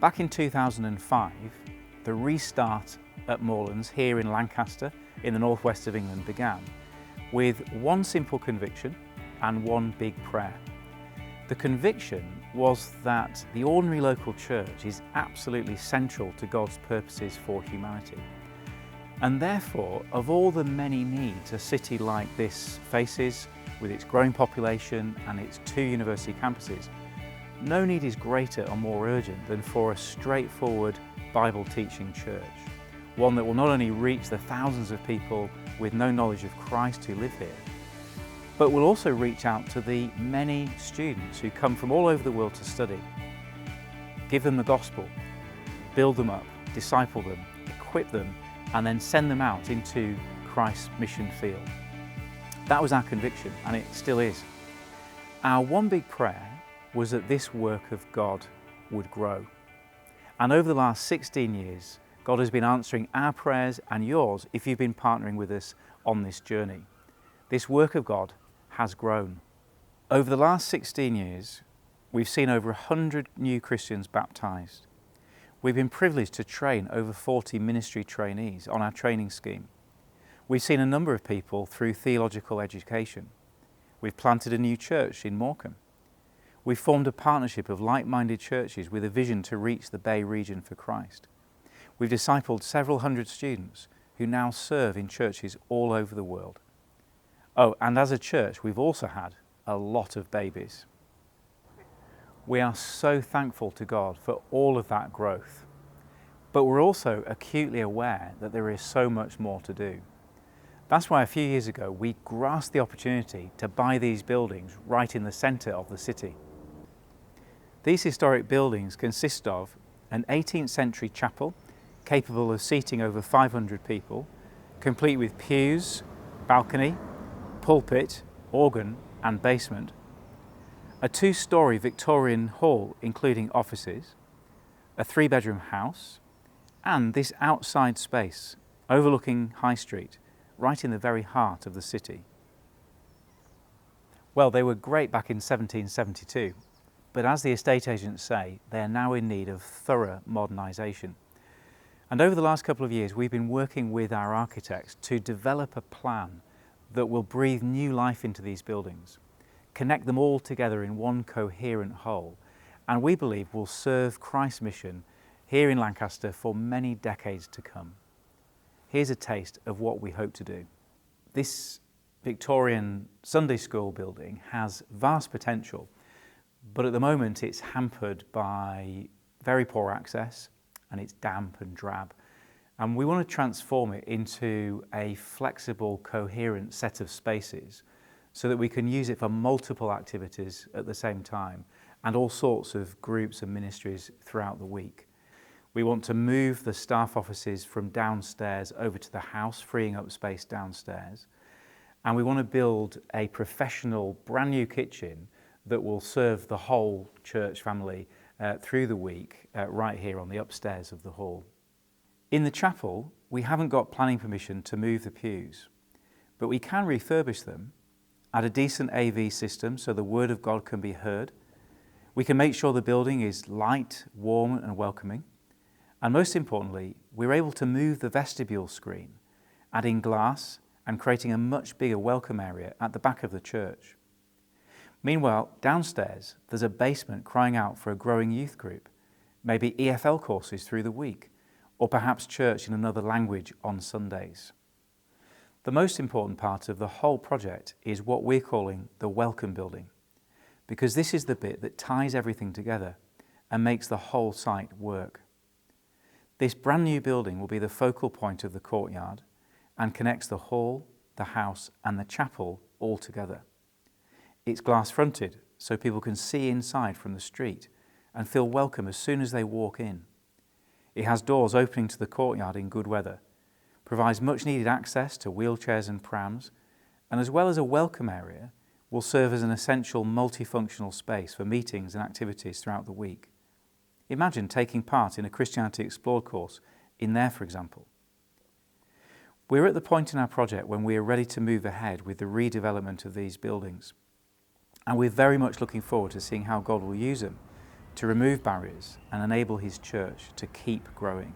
Back in 2005, the restart at Moorlands here in Lancaster in the northwest of England began with one simple conviction and one big prayer. The conviction was that the ordinary local church is absolutely central to God's purposes for humanity. And therefore, of all the many needs a city like this faces, with its growing population and its 2 university campuses, no need is greater or more urgent than for a straightforward Bible teaching church. One that will not only reach the thousands of people with no knowledge of Christ who live here, but will also reach out to the many students who come from all over the world to study. Give them the gospel, build them up, disciple them, equip them, and then send them out into Christ's mission field. That was our conviction, and it still is. Our one big prayer was that this work of God would grow. And over the last 16 years, God has been answering our prayers and yours if you've been partnering with us on this journey. This work of God has grown. Over the last 16 years, we've seen over 100 new Christians baptised. We've been privileged to train over 40 ministry trainees on our training scheme. We've seen a number of people through theological education. We've planted a new church in Morecambe. We've formed a partnership of like-minded churches with a vision to reach the Bay region for Christ. We've discipled several hundred students who now serve in churches all over the world. Oh, and as a church, we've also had a lot of babies. We are so thankful to God for all of that growth, but we're also acutely aware that there is so much more to do. That's why a few years ago we grasped the opportunity to buy these buildings right in the centre of the city. These historic buildings consist of an 18th century chapel capable of seating over 500 people, complete with pews, balcony, pulpit, organ and basement, a 2-storey Victorian hall including offices, a 3-bedroom house, and this outside space overlooking High Street, right in the very heart of the city. Well, they were great back in 1772, but as the estate agents say, they are now in need of thorough modernisation. And over the last couple of years, we've been working with our architects to develop a plan that will breathe new life into these buildings, connect them all together in one coherent whole, and we believe will serve Christ's mission here in Lancaster for many decades to come. Here's a taste of what we hope to do. This Victorian Sunday school building has vast potential, but at the moment it's hampered by very poor access and it's damp and drab. And we want to transform it into a flexible, coherent set of spaces so that we can use it for multiple activities at the same time and all sorts of groups and ministries throughout the week. We want to move the staff offices from downstairs over to the house, freeing up space downstairs. And we want to build a professional, brand new kitchen that will serve the whole church family through the week, right here on the upstairs of the hall. In the chapel, we haven't got planning permission to move the pews, but we can refurbish them, add a decent AV system so the word of God can be heard. We can make sure the building is light, warm and welcoming. And most importantly, we're able to move the vestibule screen, adding glass and creating a much bigger welcome area at the back of the church. Meanwhile, downstairs, there's a basement crying out for a growing youth group, maybe EFL courses through the week, or perhaps church in another language on Sundays. The most important part of the whole project is what we're calling the welcome building, because this is the bit that ties everything together and makes the whole site work. This brand new building will be the focal point of the courtyard and connects the hall, the house and the chapel all together. It's glass fronted so people can see inside from the street and feel welcome as soon as they walk in. It has doors opening to the courtyard in good weather, provides much needed access to wheelchairs and prams, and as well as a welcome area, will serve as an essential multifunctional space for meetings and activities throughout the week. Imagine taking part in a Christianity Explored course in there, for example. We're at the point in our project when we are ready to move ahead with the redevelopment of these buildings. And we're very much looking forward to seeing how God will use them to remove barriers and enable his church to keep growing.